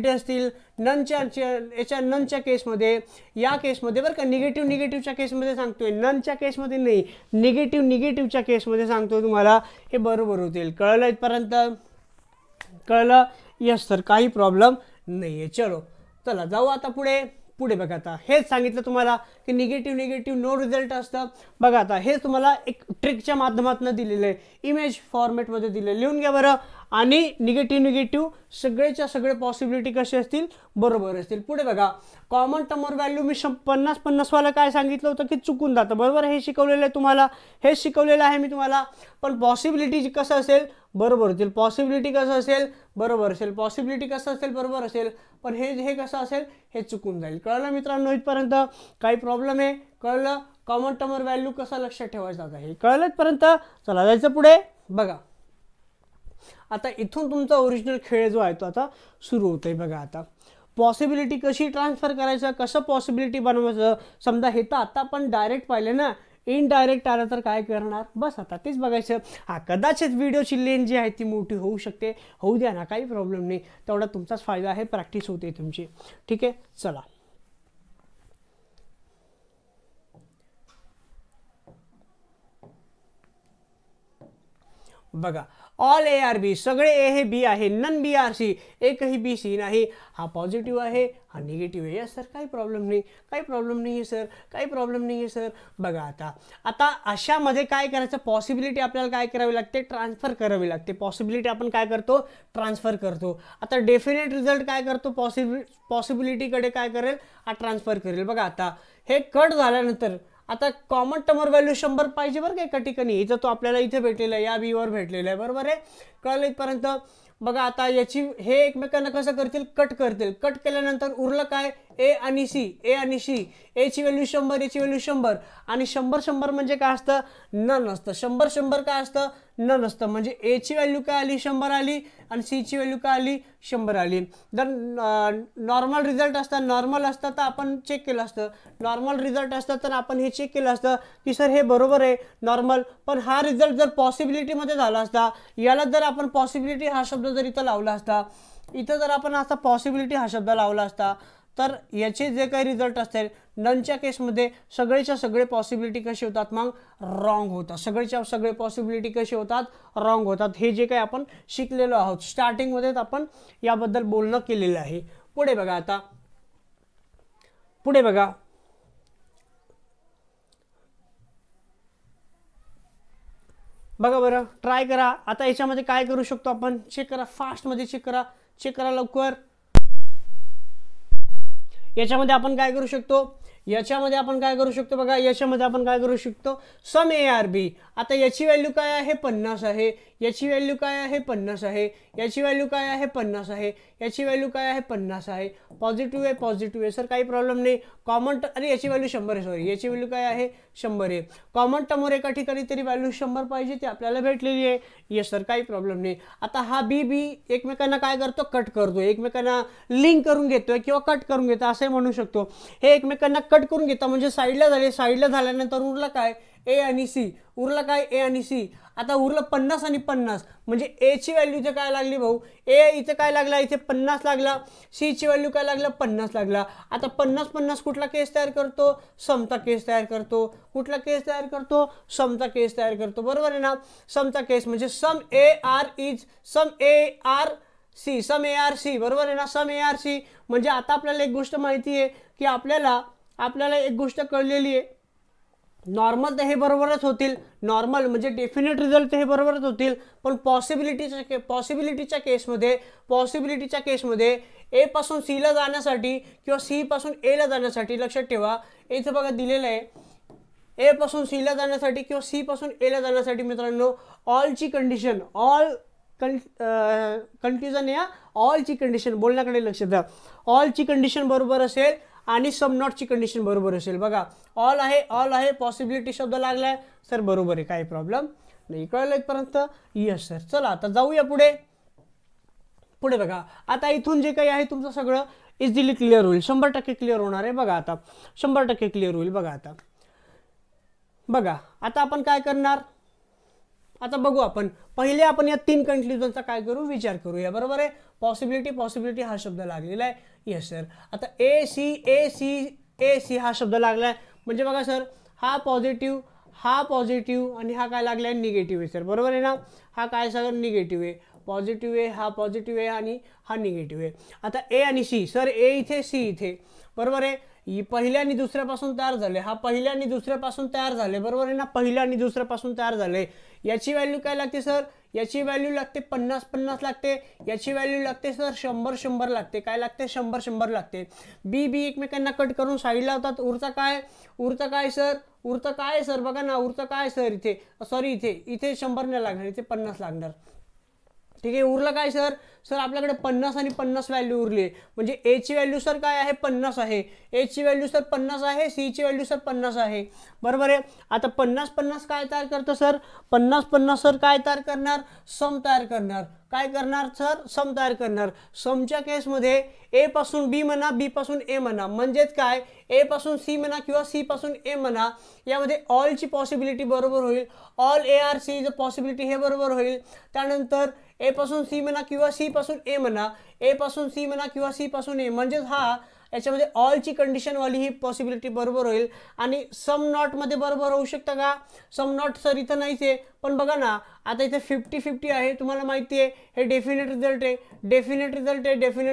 असतील ननच्या केसमध्ये, या केसमध्ये बरं का, निगेटिव्हच्या केसमध्ये सांगतोय, ननच्या केसमध्ये नाही, निगेटिव्हच्या केसमध्ये सांगतोय तुम्हाला, हे बरोबर होतील. कळलं इथपर्यंत, कळलं. यस सर, काही प्रॉब्लेम नाही आहे. चला जाऊ आता पुढे बघा. आता हेच सांगितलं तुम्हाला की निगेटिव्ह नो रिझल्ट असतं. बघा आता हे तुम्हाला एक ट्रिकच्या माध्यमातून दिलेलं आहे, इमेज फॉर्मॅटमध्ये दिलेलं, लिहून घ्या बरं. आणि निगेटिव्ह सगळेच्या सगळे पॉसिबिलिटी कसे असतील, बरोबर असतील. पुढे बघा, कॉमन टर्म व्हॅल्यू मी 50-50 वाला काय सांगितलं होतं की चुकून जातं, बरोबर. हे शिकवलेलं आहे तुम्हाला, हेच शिकवलेलं आहे मी तुम्हाला. पण पॉसिबिलिटी कसं असेल, बरोबर होतील. पॉसिबिलिटी कसं असेल, बरोबर असेल. पण हे कसं असेल, हे चुकून जाईल. कळलं मित्रांनो इथपर्यंत, काही प्रॉब्लेम आहे, कळलं. कॉमन टर्म व्हॅल्यू कसा लक्षात ठेवायचा आता हे कळलं इथपर्यंत. चला जायचं पुढे. बघा आता इथून तुमचा ओरिजिनल खेळ जो आहे तो आता सुरू होतोय. बघा आता पॉसिबिलिटी कशी ट्रान्सफर करायचं, कसं पॉसिबिलिटी बनवायचं. समजा हे तर आता आपण डायरेक्ट पाहिले ना, इनडायरेक्ट आलं तर काय करणार, बस आता तेच बघायचं. हा कदाचित व्हिडिओची लेंथ जी आहे ती मोठी होऊ शकते, होऊ द्या ना, काही प्रॉब्लेम नाही, तेवढा तुमचाच फायदा आहे, प्रॅक्टिस होते तुमची, ठीक आहे. चला बघा, ऑल ए आर बी, सगळे ए हे बी आहे, नन बी आर सी, एकही बी सी नाही. हा पॉझिटिव्ह आहे, हा निगेटिव्ह आहे. सर काही प्रॉब्लेम नाही आहे सर. बघा आता अशामध्ये काय करायचं, पॉसिबिलिटी आपल्याला काय करावी लागते, ट्रान्सफर करावी लागते. पॉसिबिलिटी आपण काय करतो, ट्रान्सफर करतो. आता डेफिनेट रिझल्ट काय करतो, पॉसिबिलिटीकडे काय करेल, हा ट्रान्सफर करेल. बघा आता हे कट झाल्यानंतर आता कॉमन टर्म व्हॅल्यू 100 पाहिजे बरं का एका ठिकाणी, इथं तो आपल्याला इथे भेटलेला आहे, या बीवर भेटलेला आहे, बरोबर आहे. कळलं इथपर्यंत. बघा आता याची हे एकमेकांना कसं करतील, कट केल्यानंतर उरलं काय, ए आणि सी, ए आणि सी, एची व्हॅल्यू 100, एची व्हॅल्यू 100 आणि 100 100 म्हणजे काय असतं, नन असतं. 100 100 काय असतं, नन असतं. म्हणजे एची व्हॅल्यू काय आली, 100 आली आणि सीची व्हॅल्यू काय आली, 100 आली. जर नॉर्मल रिझल्ट असतात, नॉर्मल असतं तर आपण चेक केलं असतं. नॉर्मल रिझल्ट असतं तर आपण हे चेक केलं असतं की सर हे बरोबर आहे नॉर्मल. पण हा रिझल्ट जर पॉसिबिलिटीमध्ये झाला असता, याला जर आपण पॉसिबिलिटी हा शब्द जर इथं लावला असता, इथं जर आपण असा पॉसिबिलिटी हा शब्द लावला असता, तर याचे जे काही रिझल्ट असतील ननच्या केसमध्ये सगळेच्या सगळे पॉसिबिलिटी कशी होतात, मग रॉंग होतात. सगळेच्या सगळे पॉसिबिलिटी कशी होतात, रॉंग होतात. हे जे काही आपण शिकलेलो आहोत स्टार्टिंगमध्येच आपण याबद्दल बोलणं केलेलं आहे. पुढे बघा, आता पुढे बघा, बघा बरं, ट्राय करा. आता याच्यामध्ये काय करू शकतो आपण, चेक करा, फास्टमध्ये चेक करा, चेक करा लवकर. याच्यामध्ये आपण काय करू शकतो, याच्यामध्ये आपण काय करू शकतो बघा, याच्यामध्ये आपण काय करू शकतो, सम ए आर बी. आता याची व्हॅल्यू काय आहे, 50 आहे. याची व्हॅल्यू काय आहे, 50 आहे. याची व्हॅल्यू काय आहे, 50 आहे. याची व्हॅल्यू काय आहे, 50 आहे. पॉझिटिव्ह आहे, पॉझिटिव्ह आहे सर, काही प्रॉब्लेम नाही. कॉमन अरे याची व्हॅल्यू 100 आहे, सॉरी याची व्हॅल्यू काय आहे, 100 आहे. कॉमन टर्मवर एका ठिकाणी तरी व्हॅल्यू 100 पाहिजे, ती आपल्याला भेटलेली आहे. येस सर, काही प्रॉब्लेम नाही. आता हा बी एकमेकांना काय करतो, कट करतो, एकमेकांना लिंक करून घेतोय किंवा कट करून घेतो असं म्हणू शकतो. हे एकमेकांना कट करून घेता म्हणजे साईडला झाले, साईडला झाल्यानंतर उरला काय, ए आणि सी. उरला काय, ए आणि सी. आता उरलं 50 आणि 50 म्हणजे एची व्हॅल्यू इथे काय लागली भाऊ, ए इथे काय लागला, इथे 50 लागला. सीची व्हॅल्यू काय लागला, 50 लागला. आता 50 50 कुठला केस तयार करतो, समता केस तयार करतो. कुठला केस तयार करतो, समता केस तयार करतो. बरोबर आहे ना. समता केस म्हणजे sum A R is sum A R C, sum A R C. बरोबर आहे ना, सम ए आर सी. म्हणजे आता आपल्याला एक गोष्ट माहिती आहे की आपल्याला एक गोष्ट कळलेली आहे, नॉर्मल तर हे बरोबरच होतील, नॉर्मल म्हणजे डेफिनेट रिझल्ट तर हे बरोबरच होतील. पण पॉसिबिलिटीच्या केसमध्ये ए पासून सी ला जाण्यासाठी किंवा सी पासून ए ला जाण्यासाठी, लक्षात ठेवा इथं बघा दिलेलं आहे, ए पासून सी ला जाण्यासाठी किंवा सी पासून ए ला जाण्यासाठी मित्रांनो ऑलची कंडिशन, कन्फ्युजन या ऑलची कंडिशन बोलण्याकडे लक्ष द्या. ऑलची कंडिशन बरोबर असेल आणि सम नॉटची कंडिशन बरोबर असेल. बघा ऑल आहे, पॉसिबिलिटी शब्द लागलाय सर, बरोबर आहे, काही प्रॉब्लेम नाही. कळलं इथपर्यंत, यस सर. चला आता जाऊया पुढे बघा. आता इथून जे काही आहे तुमचं सगळं इझिली क्लिअर होईल, 100% क्लिअर होणार आहे. बघा आता 100% क्लिअर होईल. बघा आता आपण काय करणार, आता बघू आपण पहिले आपण या 3 कन्क्लुजनचा काय करू, विचार करूया. बरोबर आहे. पॉसिबिलिटी हा शब्द लागलेला आहे. Yes sir. आता ए सी हा शब्द लागलाय म्हणजे बघा सर, हा पॉझिटिव्ह आणि हा काय लागलाय, निगेटिव्ह आहे सर. बरोबर आहे ना. हा काय सगळं निगेटिव्ह आहे, पॉझिटिव्ह आहे, हा पॉझिटिव्ह आहे आणि हा निगेटिव्ह आहे. आता ए आणि सी सर, ए इथे सी इथे. बरोबर आहे. पहिल्या आणि दुसऱ्यापासून तयार झाले, हा पहिल्या आणि दुसऱ्यापासून तयार झाले. बरोबर आहे ना, पहिल्या आणि दुसऱ्यापासून तयार झाले. याची व्हॅल्यू काय लागते सर, याची व्हॅल्यू लागते 50 50 लागते. याची व्हॅल्यू लागते सर 100 100 लागते. काय लागते, 100 100 लागते. बी एकमेकांना कट करून साईडला होतात. उरता काय सर, बघा ना, उरता काय सर, इथे सॉरी इथे 100 नाही लागणार, इथे 50 लागणार. ठीक आहे. उरलं काय सर, आपल्याकडे 50 आणि 50 व्हॅल्यू उरली. म्हणजे एची व्हॅल्यू सर काय आहे, 50 आहे. एची व्हॅल्यू सर 50 आहे, सीची व्हॅल्यू सर 50 आहे. बरोबर आहे. आता 50 50 काय तयार करतं सर, 50 50 सर काय तयार करणार, सम तयार करणार. काय करणार सर, सम तयार करणार. समच्या केसमध्ये ए पासून बी म्हणा, बी पासून ए म्हणा, म्हणजेच काय, ए पासून सी म्हणा किंवा सी पासून ए म्हणा, यामध्ये ऑलची पॉसिबिलिटी बरोबर होईल. All A R C possibility हे बरोबर होईल. त्यानंतर ए पासून सी म्हणा किंवा सी पासून ए म्हणा, ए पासून सी म्हणा किंवा सी पासून ए, म्हणजेच हा याच्यामध्ये ऑलची कंडिशनवाली ही पॉसिबिलिटी बरोबर होईल. आणि सम नॉटमध्ये बरोबर होऊ शकतं का, सम नॉट सर इथं नाहीच आहे. पण बघा ना, आता इथे 50-50 आहे, तुम्हाला माहिती आहे हे डेफिनेट रिझल्ट आहे. डेफिनेट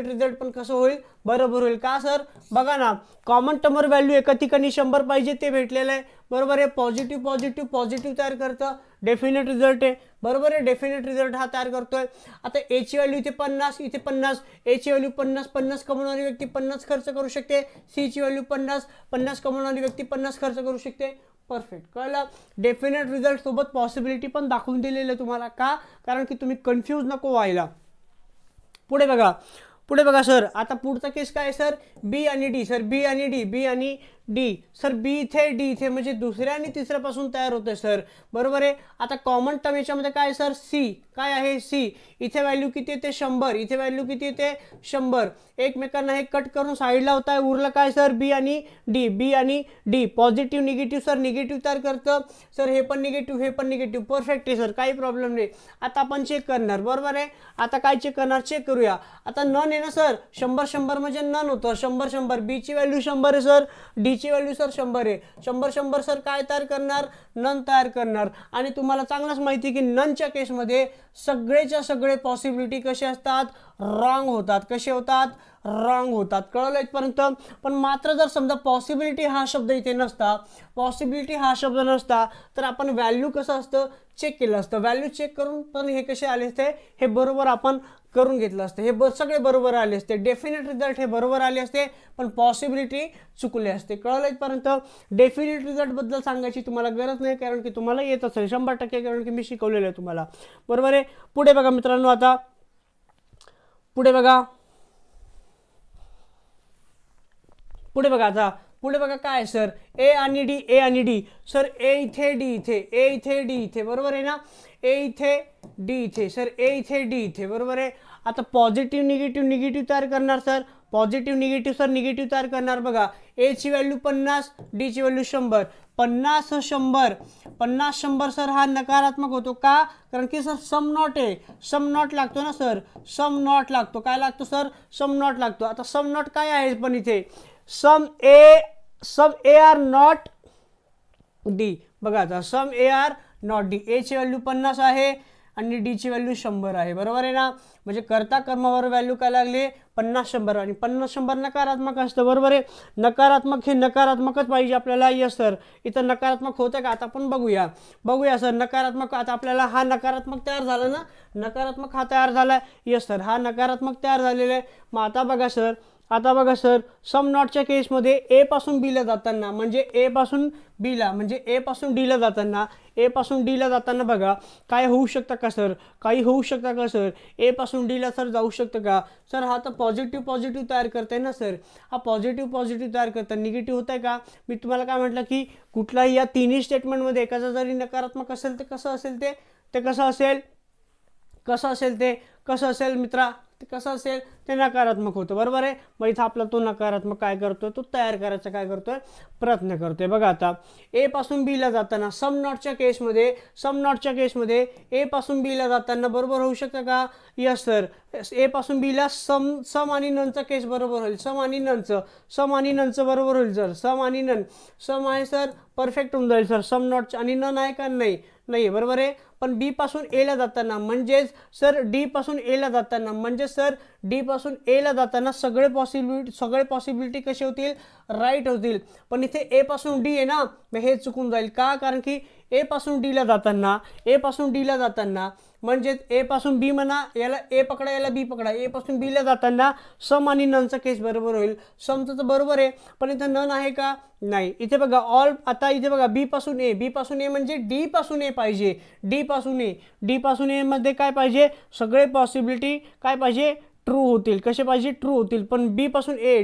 रिझल्ट पण कसं होईल, बरोबर होईल. का सर, बघा ना, कॉमन टर्मवर व्हॅल्यू एका ठिकाणी 100 पाहिजे, ते भेटलेलं आहे. बरोबर आहे. पॉझिटिव्ह तयार करतं, डेफिनेट रिझल्ट आहे. बरोबर आहे. डेफिनेट रिझल्ट हा तयार करतोय. आता एची व्हॅल्यू इथे 50, इथे 50, एची व्हॅल्यू 50 कमवणारी व्यक्ती 50 खर्च करू शकते. सीची व्हॅल्यू 50 कमवणारी व्यक्ती 50 खर्च करू शकते. परफेक्ट, कळलं. डेफिनेट रिझल्ट सोबत पॉसिबिलिटी पण दाखवून दिलेलं आहे तुम्हाला. का, कारण की तुम्ही कन्फ्यूज नको व्हायला. पुढे बघा, पुढे बघा सर, आता पुढचा केस काय सर, बी आणि डी सर, बी आणि डी, बी आणि डी सर, बी इथे डी इथे म्हणजे दुसऱ्या आणि तिसऱ्यापासून तयार होते सर, बरोबर आहे. आता कॉमन टर्म याच्यामध्ये काय सर, सी काय आहे, सी इथे व्हॅल्यू किती येते 100, इथे व्हॅल्यू किती येते 100, एकमेकांना हे कट करून साईडला होत आहे, उरलं काय सर, बी आणि डी, बी आणि D, positive negative sir, negative तयार करतं सर, हे पण निगेटिव्ह हे पण निगेटिव्ह, परफेक्ट आहे सर, काही प्रॉब्लेम नाही. आता आपण चेक करणार, बरोबर आहे. आता काय चेक करणार, चेक करूया. आता नन आहे ना सर, 100 म्हणजे नन होतं, 100 बी ची व्हॅल्यू 100 आहे सर, डी ची व्हॅल्यू सर 100 आहे, 100 सर काय तयार करणार, नन तयार करणार. आणि तुम्हाला चांगलंच माहिती आहे की ननच्या केसमध्ये सगळेच्या सगळे पॉसिबिलिटी कसे असतात, रॉंग होतात. कसे होतात, रॉंग होतात. कळलं इथपर्यंत. पण मात्र जर समजा पॉसिबिलिटी हा शब्द इथे नसता, पॉसिबिलिटी हा शब्द नसता तर आपण व्हॅल्यू कसं असतं चेक केलं असतं, व्हॅल्यू चेक करून पण हे कसे आले असते, हे बरोबर आपण करून घेतलं असतं, हे सगळे बरोबर आले असते, डेफिनेट रिझल्ट हे बरोबर आले असते, पण पॉसिबिलिटी चुकले असते. कळलं इथपर्यंत. डेफिनेट रिझल्ट बद्दल सांगायची तुम्हाला गरज नाही, कारण की तुम्हाला येत असेल 100%, कारण की मी शिकवलेलं आहे तुम्हाला, बरोबर आहे. पुढे बघा मित्रांनो, आता पुढे बघा, पुढे बघा, आता पुढे बघा काय सर, ए आणि डी, ए आणि डी सर, ए इथे डी इथे, ए इथे डी इथे, बरोबर आहे ना, ए इथे डी इथे सर, ए इथे डी इथे, बरोबर आहे. आता पॉझिटिव्ह निगेटिव्ह, निगेटिव्ह तयार करणार sir, positive negative sir, negative तयार करणार. बघा ए ची व्हॅल्यू 50, डी ची व्हॅल्यू 100, 50 100, 50 100 सर हा नकारात्मक होतो का, कारण की सर सम नॉट आहे, सम नॉट लागतो ना सर, सम नॉट लागतो. काय लागतो सर, सम नॉट लागतो. आता सम नॉट काय आहे पण इथे, सम ए आर नॉट डी. बघा आता सम ए आर नॉट डी, ए ची व्हॅल्यू 50 आहे आणि डी ची व्हॅल्यू 100 आहे, बरोबर आहे ना. म्हणजे करता कर्मावर व्हॅल्यू काय लागली 50 100, आणि 50 100 नकारात्मक असतं, बरोबर आहे. नकारात्मक हे नकारात्मकच पाहिजे आपल्याला. यस सर, इथं नकारात्मक होतं का, आता आपण बघूया सर. नकारात्मक, आता आपल्याला हा नकारात्मक तयार झाला ना, नकारात्मक हा तयार झाला. यस सर, हा नकारात्मक तयार झालेला आहे. मग आता बघा सर, सम नॉटच्या केसमध्ये ए पासून बीला जाताना, म्हणजे ए पासून बीला, म्हणजे ए पासून डीला जाताना, ए पासून डीला जाताना बघा काय होऊ शकतं का सर, काही होऊ शकतं का सर, ए पासून डीला सर जाऊ शकतं का सर. हा तर पॉझिटिव्ह तयार करताय ना सर, हा पॉझिटिव्ह तयार करता, निगेटिव्ह होत आहे का. मी तुम्हाला काय म्हटलं की कुठलाही या तिन्ही स्टेटमेंटमध्ये एखादा जरी नकारात्मक असेल ते कसं असेल मित्रा, ते कसं असेल, ते नकारात्मक होतं, बरोबर आहे. मग इथं आपला तो नकारात्मक काय करतोय, तो तयार करायचा काय करतोय, प्रयत्न करतोय. बघा आता ए पासून बीला जाताना सम नॉटच्या केसमध्ये ए पासून बीला जाताना बरोबर होऊ शकतं का. यस सर, ए पासून बीला सम आणि ननचा केस बरोबर होईल, सम आणि ननचं बरोबर होईल सर. सम आणि नन, सम आहे सर, परफेक्ट होऊन जाईल सर. सम नॉट आणि नन आहे का, नाही, बरोबर आहे. पण बी पासून ए ला जाताना, म्हणजेच सर डी पासून ए ला जाताना सगळे पॉसिबिलिटी कसे होतील, राईट होतील. पण इथे ए पासून डी आहे ना, हे चुकून जाईल का, कारण की ए पासून डी ला जाताना म्हणजे ए पासून बी म्हणा, याला ए पकडा याला बी पकडा, ए पासून बी ला जाताना सम आणि ननचा केस बरोबर होईल. समचं तर बरोबर आहे, पण इथं नन आहे का, नाही. इथे बघा ऑल, आता इथे बघा बी पासून ए म्हणजे डी पासून ए पाहिजे, डी पासून ए मध्ये काय पाहिजे, सगळे पॉसिबिलिटी काय पाहिजे, ट्रू होतील. कसे पाहिजे, ट्रू होतील. पण डी पासून ए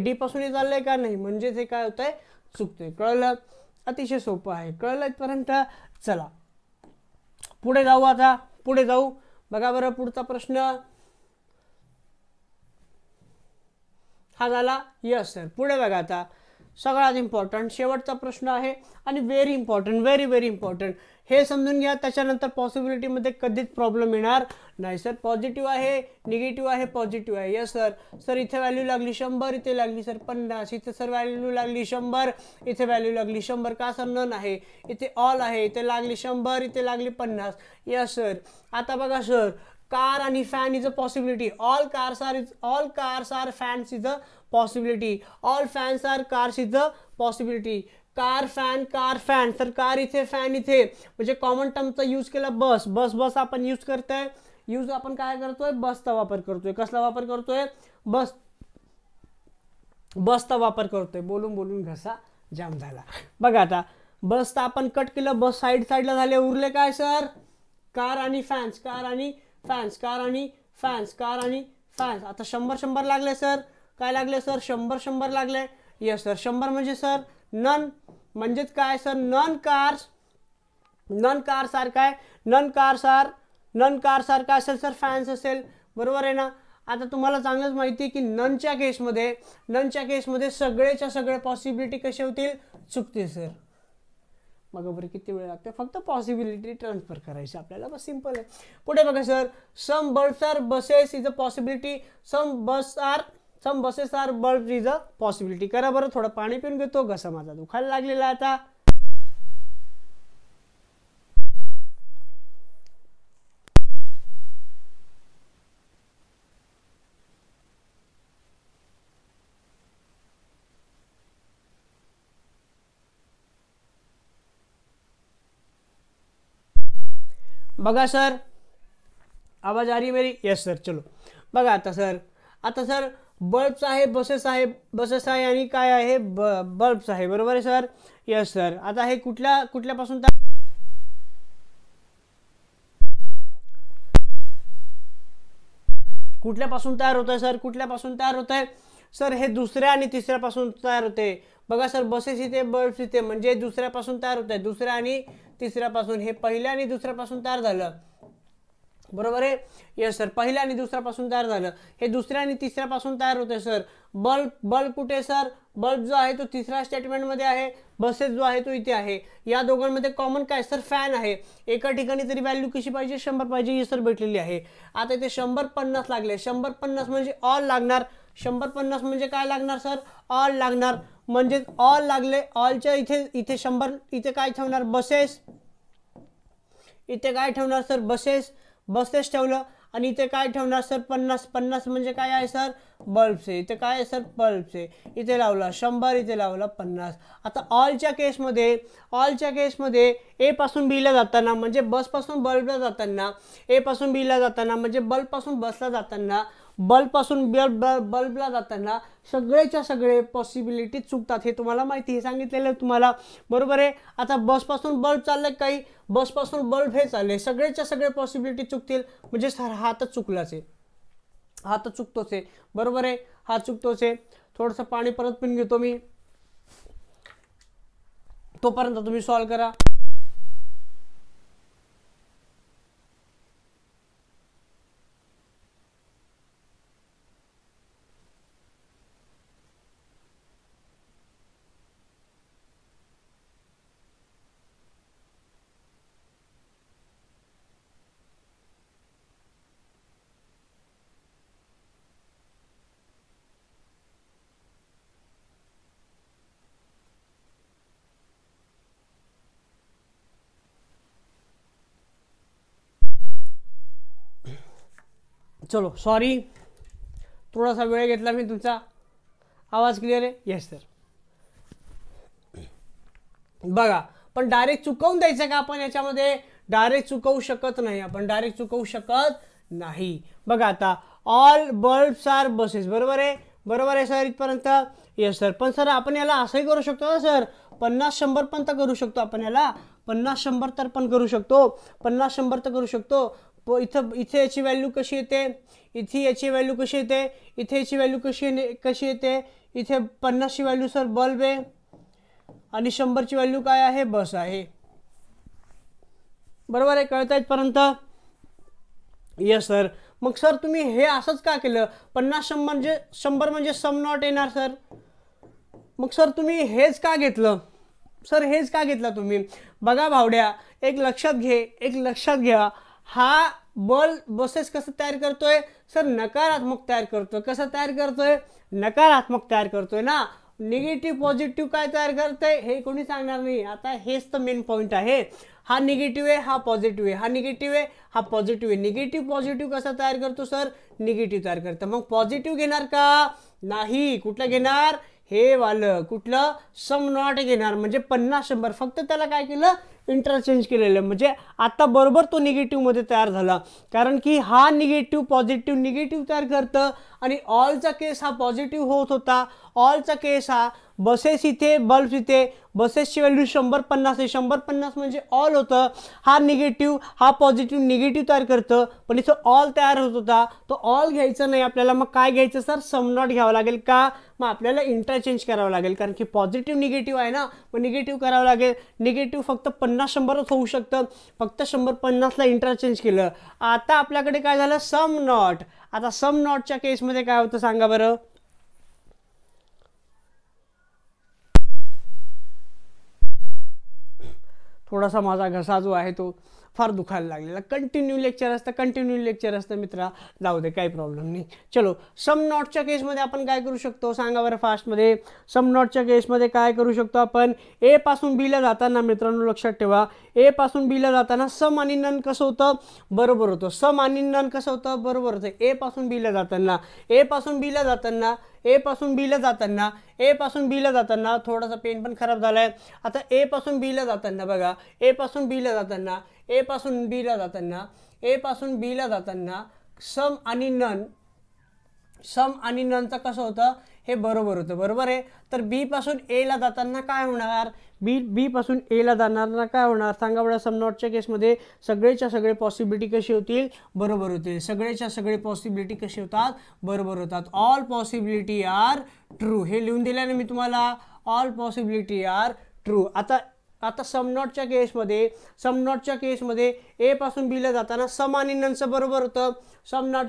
चाललंय का, नाही, म्हणजे हे काय होतंय, चुकतंय. कळलं, अतिशय सोपं आहे. कळलं इथपर्यंत. चला पुढे जाऊ. आता पुढे जाऊ, बघा बरं पुढचा प्रश्न हा झाला. यस सर, पुढे बघा आता सगळ्यात इम्पॉर्टंट शेवटचा प्रश्न आहे आणि व्हेरी इम्पॉर्टंट. हे समजून घ्या, त्याच्यानंतर पॉसिबिलिटीमध्ये कधीच प्रॉब्लेम येणार नाही सर. पॉझिटिव्ह आहे, निगेटिव्ह आहे, पॉझिटिव्ह आहे. यस सर, इथे व्हॅल्यू लागली 100, इथे लागली सर 50, इथे सर व्हॅल्यू लागली 100, इथे व्हॅल्यू लागली 100 का सर, नन आहे, इथे ऑल आहे, इथे लागली 100, इथे लागली 50. Yes sir. आता बघा सर, कार आणि fan is a possibility, all cars are fans is a possibility, all fans are cars is a possibility. Car fan तर कार इथे, फॅन इथे, म्हणजे कॉमन टर्मचा यूज केला बस आपण यूज करतोय, आपण काय करतोय, बसचा वापर करतोय. कसला वापर करतोय, बसचा वापर करतोय. बोलून घसा जाम झाला. बघा आता बसचा आपण कट केलं, बस साईडला झाले, उरले काय सर, कार आणि फॅन्स. आता 100 लागले सर, काय लागले सर, 100 लागले. येस सर, 100 म्हणजे सर नन, म्हणजेच काय सर, नन कार सारखा आहे, नन कार सारखा असेल सर फॅन्स असेल, बरोबर आहे ना. आता तुम्हाला चांगलंच माहिती आहे की ननच्या केसमध्ये सगळेच्या सगळे पॉसिबिलिटी कसे होतील, चुकतील सर. बघा बरं किती वेळ लागते, फक्त पॉसिबिलिटी ट्रान्सफर करायची आपल्याला, बस सिंपल आहे. पुढे बघा sir, some bulbs are buses is a possibility, some buses are bulbs is a possibility. करा बरं, थोडं पाणी पिऊन घेतो, घसा माझा दुखायला लागलेला आता. बघा सर, आवाज आ रही मेरी, यस सर. चलो बघा आता सर बल्ब्स आहे, बसेस आहे आणि काय आहे, बल्ब्स आहे, बरोबर आहे सर. Yes sir. आता हे कुठल्यापासून तयार होत आहे सर, कुठल्यापासून तयार होत आहे सर, हे दुसऱ्या आणि तिसऱ्यापासून तयार होते. बघा सर, बसेस इथे, बल्ब्स इथे, म्हणजे दुसऱ्यापासून तयार होत आहे, दुसऱ्या आणि तिसऱ्यापासून. हे पहिल्या आणि दुसऱ्यापासून तयार झालं, बरोबर आहे. यस सर, पहिल्या आणि दुसऱ्यापासून तयार झालं, हे दुसऱ्या आणि तिसऱ्यापासून तयार होते सर. बल्ब कुठे सर, बल्ब जो आहे तो तिसऱ्या स्टेटमेंटमध्ये आहे, बसेस जो आहे तो इथे आहे. या दोघांमध्ये कॉमन काय सर, फॅन आहे. एका ठिकाणी तरी व्हॅल्यू कशी पाहिजे, 100 पाहिजे, ही सर भेटलेली आहे. आता इथे 150 लागले, 150 म्हणजे ऑल लागणार, 150 म्हणजे काय लागणार सर, ऑल लागणार. म्हणजे ऑल लागले, ऑलच्या इथे 100, इथे काय ठेवणार, बसेस, इथे काय ठेवणार सर, बसेस ठेवलं. आणि इथे काय ठेवणार सर, 50 म्हणजे काय आहे सर, बल्ब्स आहे. इथे काय आहे सर, बल्ब्स आहे. इथे लावला 100, इथे लावला 50. आता ऑलच्या केसमध्ये ए पासून बी ला जाताना, म्हणजे बस पासून बल्बला जाताना, ए पासून बी ला जाताना, म्हणजे बल्ब पासून बसला जाताना, बल्ब पासून बल्बला जाताना सगळेच्या सगळे पॉसिबिलिटी चुकतात. हे तुम्हाला माहिती, हे सांगितलेलं आहे तुम्हाला, बरोबर आहे. आता बसपासून बल्ब चालले, काही बसपासून बल्ब हे चालले, सगळेच्या सगळे पॉसिबिलिटी चुकतील. म्हणजे सर हा तर चुकलाच आहे, हा तर चुकतोच आहे, बरोबर आहे, हा चुकतोच आहे. थोडंसं पाणी परत पिऊन घेतो मी, तोपर्यंत तुम्ही सॉल्व करा. चलो सॉरी, थोडासा वेळ घेतला मी तुमचा. आवाज क्लिअर आहे, येस सर. बघा, पण डायरेक्ट चुकवून द्यायचं का आपण, याच्यामध्ये डायरेक्ट चुकवू शकत नाही, बघा आता ऑल बल्ब्स आर बसेस, बरोबर आहे सर इथपर्यंत. Yes sir. पण सर आपण याला असंही करू शकतो ना सर, 50-100 पण तर करू शकतो आपण याला, 50-100 तर पण करू शकतो, 50-100 तर करू शकतो. इथे याची व्हॅल्यू कशी येते, इथे याची व्हॅल्यू कशी येते, इथे याची व्हॅल्यू कशी येते. इथे 50ची व्हॅल्यू सर बल्ब आहे आणि 100ची व्हॅल्यू काय आहे, बस आहे, बरोबर आहे. कळतं इथपर्यंत, येस सर. मग सर तुम्ही हे असंच का केलं, 50-100 म्हणजे सम नॉट येणार सर. मग सर तुम्ही हेच का घेतलं तुम्ही. बघा भावड्या, एक लक्षात घ्या, हा बल्ब बसेस कसं तयार करतोय सर, नकारात्मक तयार करतोय. कसं तयार करतोय, नकारात्मक तयार करतोय ना. निगेटिव्ह पॉझिटिव्ह काय तयार करतंय हे कोणी सांगणार नाही. आता हेच तर मेन पॉईंट आहे. हा निगेटिव्ह आहे, हा पॉझिटिव्ह आहे, हा निगेटिव्ह आहे, हा पॉझिटिव्ह आहे. निगेटिव्ह पॉझिटिव्ह कसा तयार करतो सर, निगेटिव्ह तयार करतं. मग पॉझिटिव्ह घेणार का, नाही. कुठलं घेणार, हे वालं, कुठलं, सम नॉट घेणार. म्हणजे 50-100 फक्त त्याला काय केलं, इंटरचेंज केलेलं. म्हणजे आता बरोबर तो निगेटिव्ह मध्ये तयार झाला, कारण की हा निगेटिव्ह पॉझिटिव्ह तयार करतं आणि ऑलचा केस हा पॉझिटिव्ह होत होता. ऑलचा केस हा बसेस इथे, बल्ब्स इथे, बसेसची व्हॅल्यू 100-50 आहे, 100-50 म्हणजे ऑल होतं, हा निगेटिव्ह हा पॉझिटिव्ह निगेटिव्ह तयार करतं, पण इथं ऑल तयार होत होता, तो ऑल घ्यायचा नाही आपल्याला, मग काय घ्यायचं सर, सम नॉट घ्यावं लागेल का, मग आपल्याला इंटरचेंज करावं लागेल, कारण की पॉझिटिव्ह निगेटिव्ह आहे ना, मग निगेटिव्ह करावं लागेल, निगेटिव्ह फक्त 50-100च होऊ शकतं, फक्त 100-50ला इंटरचेंज केलं, आता आपल्याकडे काय झालं, सम नॉट. आता सम नॉटच्या केसमध्ये काय होतं सांगा बरं, थोडासा माझा घसा जो आहे तो फार दुखायला लागलेला, कंटिन्यू लेक्चर असतं मित्रा, जाऊ दे काही प्रॉब्लेम नाही. चलो सम नॉटच्या केसमध्ये आपण काय करू शकतो सांगा बरं फास्टमध्ये. सम नॉटच्या केसमध्ये काय करू शकतो आपण, ए पासून बीला जाताना मित्रांनो लक्षात ठेवा, ए पासून बीला जाताना सम आणि नन कसं होतं, बरोबर होतं, सम आणि नन कसं होतं, बरोबर होतं. ए पासून बीला जाताना, ए पासून बीला जाताना, ए पासून बीला जाताना, ए पासून बीला जाताना, थोडासा पेन पण खराब झालाय. आता ए पासून बीला जाताना बघा, ए पासून बीला जाताना, ए पासून बीला जाताना, ए पासून बीला जाताना सम आणि नन, सम आणि ननचं कसं होतं, हे बरोबर होतं, बरोबर आहे. तर बी पासून ए ला जाताना काय होणार, बी पासून ए ला जाणारना काय होणार सांगा बरं. सम नॉटच्या केसमध्ये सगळेच्या सगळे पॉसिबिलिटी कशी होतील, बरोबर होतील, सगळेच्या सगळे पॉसिबिलिटी कशी होतात, बरोबर होतात. ऑल पॉसिबिलिटी आर ट्रू, हे लिहून दिल्याने मी तुम्हाला, ऑल पॉसिबिलिटी आर ट्रू. आता सम नॉटच्या केसमध्ये ए पासून बीला जाताना सम आणि ननचं बरोबर होतं,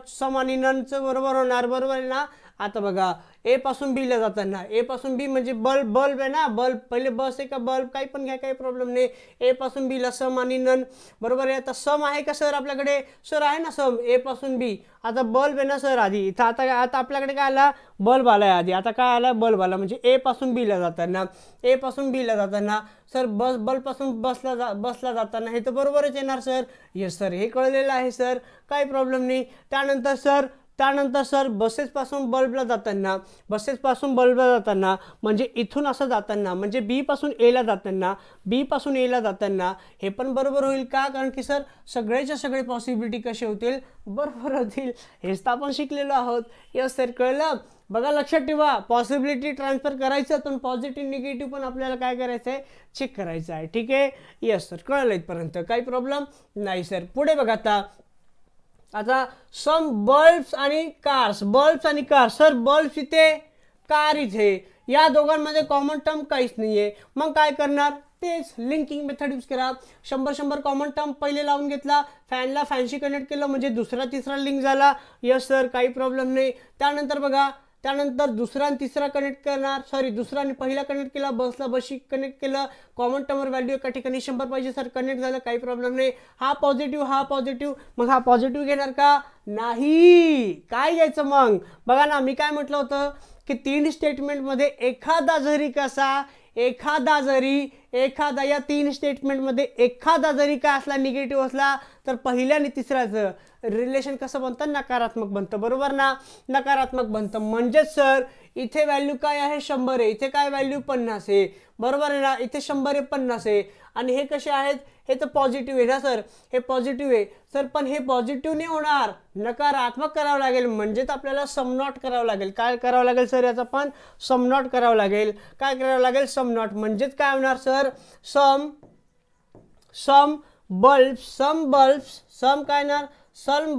सम आणि ननचं बरोबर होणार, बरोबर आहे ना. आता बघा ए पासून बीला जाताना, ए पासून बी म्हणजे बल्ब आहे ना, बल्ब पहिले बस आहे का बल्ब, काही पण घ्या काही प्रॉब्लेम नाही. ए पासून बीला सम आणि नन, बरोबर आहे. आता सम आहे का सर आपल्याकडे, सर आहे ना सम, ए पासून बी. आता बल्ब आहे ना सर आधी इथं, आता आपल्याकडे काय आला, बल्ब आलाय आधी, आता काय आला, बल्ब आला, म्हणजे ए पासून बीला जाताना, ए पासून बीला जाताना सर बल्ब पासून बसला जाताना, हे तर बरोबरच येणार सर. येस सर, हे कळलेलं आहे सर, काही प्रॉब्लेम नाही. त्यानंतर सर बसेसपासून बल्बला जाताना, म्हणजे इथून असं जाताना, म्हणजे बी पासून एला जाताना हे पण बरोबर होईल का, कारण की सर सगळेच्या सगळे पॉसिबिलिटी कसे होतील, बरोबर होतील, हेच तर आपण शिकलेलो आहोत. यस सर, कळलं. बघा लक्षात ठेवा, पॉसिबिलिटी ट्रान्सफर करायचं, पण पॉझिटिव्ह निगेटिव्ह पण आपल्याला काय करायचं आहे, चेक करायचं आहे. ठीक आहे, यस सर, कळलं इथपर्यंत, काही प्रॉब्लेम नाही सर. पुढे बघा आता सम बल्ब्स आणि कार्स, सर बल्ब्स इथे, कार इथे, या दोघांमध्ये कॉमन टर्म काहीच नाहीये, मग काय करणार, तेच लिंकिंग मेथड यूज करा. 100 कॉमन टर्म पहिले लावून घेतला, फॅनला फॅनशी कनेक्ट केलं, म्हणजे दुसरा तिसरा लिंक झाला. यस सर, काही प्रॉब्लेम नाही. त्यानंतर बघा, त्यानंतर दुसरा आणि तिसरा कनेक्ट करणार, सॉरी दुसरा आणि पहिला कनेक्ट केला, बसला बसशी कनेक्ट केलं, कॉमन टर्मवर व्हॅल्यू एका ठिकाणी 100 पाहिजे सर, कनेक्ट झालं, काही प्रॉब्लेम नाही. हा पॉझिटिव्ह, मग हा पॉझिटिव्ह घेणार का, नाही, काय घ्यायचं मग, बघा ना मी काय म्हटलं होतं की 3 स्टेटमेंटमध्ये एखादा या 3 स्टेटमेंटमध्ये एखादा जरी काय असला, निगेटिव्ह असला, तर पहिल्या आणि तिसऱ्याचं रिलेशन कसं बनतं, नकारात्मक बनतं, बरोबर ना, नकारात्मक बनतं. म्हणजेच सर इथे व्हॅल्यू काय आहे, 100 आहे, इथे काय व्हॅल्यू 50 आहे, बरोबर आहे ना, इथे 100 आहे 50 आहे, आणि हे कसे आहेत, हे तर पॉझिटिव्ह आहे ना सर, हे पॉझिटिव्ह आहे सर, पण हे पॉझिटिव्ह नाही होणार, नकारात्मक करावं लागेल, म्हणजेच आपल्याला सम नॉट करावं लागेल. काय करावं लागेल सर, याचा पण सम नॉट करावं लागेल. काय करावं लागेल, सम नॉट, म्हणजेच काय होणार सर, सम काय येणार, सम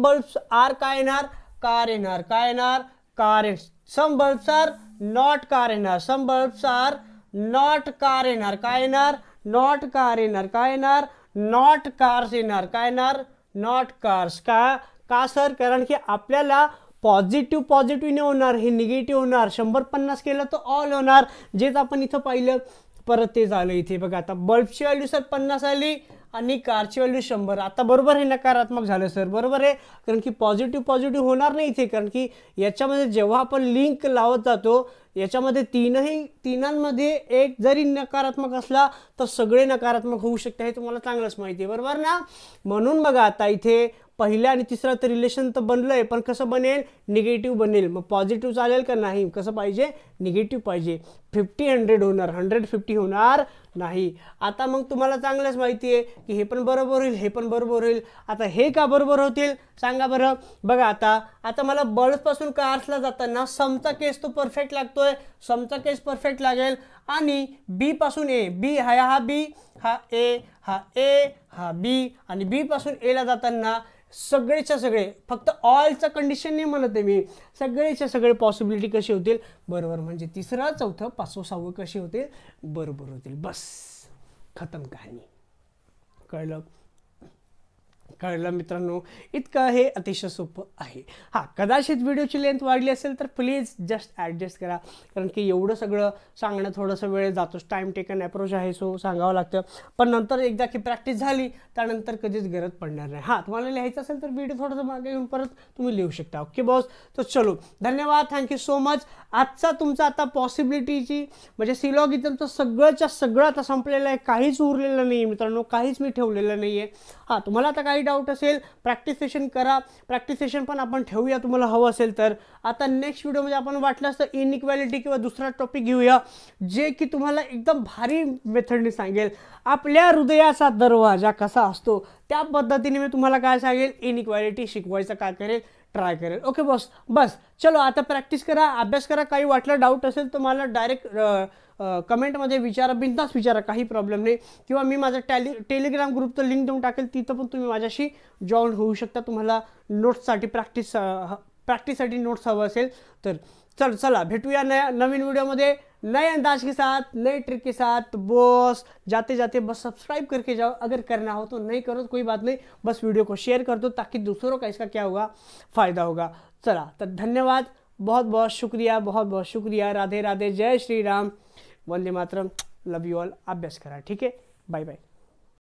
बल्ब्स आर काय येणार, कार येणार, काय येणार, car. Some bulbs are not car येणार, some bulbs are not car येणार, काय येणार, नॉट कार येणार, काय येणार, नॉट कार्स येणार, काय येणार, नॉट कार्स. का सर, कारण की आपल्याला पॉझिटिव्ह नाही होणार, हे निगेटिव्ह होणार, 100-50 केलं तर ऑल होणार, जेच आपण इथं पाहिलं, परत ते झालं इथे बघा. आता बल्बची व्हॅल्यू सर 50 आली आणि कारची व्हॅल्यू 100, आता बरोबर हे नकारात्मक झालं सर, बरोबर आहे, कारण की पॉझिटिव्ह होणार नाही इथे, कारण की याच्यामध्ये जेव्हा आपण लिंक लावत जातो, याच्यामध्ये तिन्हांमध्ये एक जरी नकारात्मक असला तर सगळे नकारात्मक होऊ शकते, हे तुम्हाला चांगलंच माहिती आहे, बरोबर ना. म्हणून बघा आता इथे पहिल्या आणि तिसरा तर रिलेशन तर बनलंय, पण कसं बनेल, निगेटिव्ह बनेल. मग पॉझिटिव्ह चालेल का नाही, कसं पाहिजे, निगेटिव्ह पाहिजे. 50-100 होणार, 100-50 होणार नाही. आता मग तुम्हाला चांगलंच माहिती आहे की हे पण बरोबर होईल, हे पण बरोबर होईल. आता हे का बरोबर होतील सांगा बरं. बघा आता मला बल्बपासून कार्सला जाताना समचा केस तो परफेक्ट लागतोय, समचा केस परफेक्ट लागेल. आणि बी पासून ए, बी हा बी, हा ए, हा बी, आणि बी पासून एला जाताना सगळेच्या सगळे, फक्त ऑलचं कंडिशन नाही म्हणत आहे मी, सगळेच्या सगळे पॉसिबिलिटी कशी होतील बरोबर. म्हणजे तिसरं, चौथं, पाचवं, सहावं कशी होतील बरोबर होतील. बस खतम कहाणी. कळलं मित्रांनो. इतकं हे अतिशय सोपं आहे. हां, कदाचित व्हिडिओची लेंथ वाढली असेल तर प्लीज जस्ट ॲडजस्ट करा, कारण की एवढं सगळं सांगणं थोडंसं वेळ जातोच. टाईम टेकन अप्रोच आहे, सो सांगावं लागतं. पण नंतर एकदा की प्रॅक्टिस झाली त्यानंतर कधीच गरज पडणार नाही. हां, तुम्हाला लिहायचं असेल तर व्हिडिओ थोडंसं मागे घेऊन परत तुम्ही लिहू शकता. Okay boss. तर चलो, धन्यवाद, थँक्यू सो मच. आजचा तुमचा आता पॉसिबिलिटीची म्हणजे सिलॉगिझमचं सगळंच्या सगळं आता संपलेलं आहे, काहीच उरलेलं नाही आहे मित्रांनो, काहीच मी ठेवलेलं नाही आहे. हां, तुम्हाला आता काही डाऊट असेल प्रॅक्टिस सेशन करा, प्रॅक्टिस सेशन पण आपण ठेवूया तुम्हाला हवं असेल तर. आता नेक्स्ट व्हिडिओमध्ये आपण वाटलं असतं इनइक्वॅलिटी किंवा दुसरा टॉपिक घेऊया, जे की तुम्हाला एकदम भारी मेथडने सांगेल आपल्या हृदयाचा दरवाजा कसा असतो त्या पद्धतीने मी तुम्हाला काय सांगेल, इनइक्वॅलिटी शिकवायचं काय करेल, ट्राय करेल. Okay boss. बस चलो, आता प्रॅक्टिस करा, अभ्यास करा. काही वाटलं डाऊट असेल तर मला डायरेक्ट कमेंटमध्ये विचारा, बिनधास्त विचारा, काही प्रॉब्लेम नाही. किंवा मी माझं टेलिग्राम ग्रुपचं लिंक देऊन टाकेल, तिथं पण तुम्ही माझ्याशी जॉईन होऊ शकता. तुम्हाला नोट्ससाठी प्रॅक्टिससाठी नोट्स हवं असेल तर. चला भेटूया नवीन वीडियो में नए अंदाज के साथ, नए ट्रिक के साथ. बॉस जाते जाते बस सब्सक्राइब करके जाओ, अगर करना हो तो, नहीं करो तो कोई बात नहीं, बस वीडियो को शेयर कर दो ताकि दूसरों का इसका क्या होगा, फ़ायदा होगा. चला तो धन्यवाद, बहुत बहुत शुक्रिया, बहुत बहुत शुक्रिया. राधे राधे, जय श्री राम, वंदे मातरम, लव यू ऑल. अभ्यास करा, ठीक है, बाय बाय.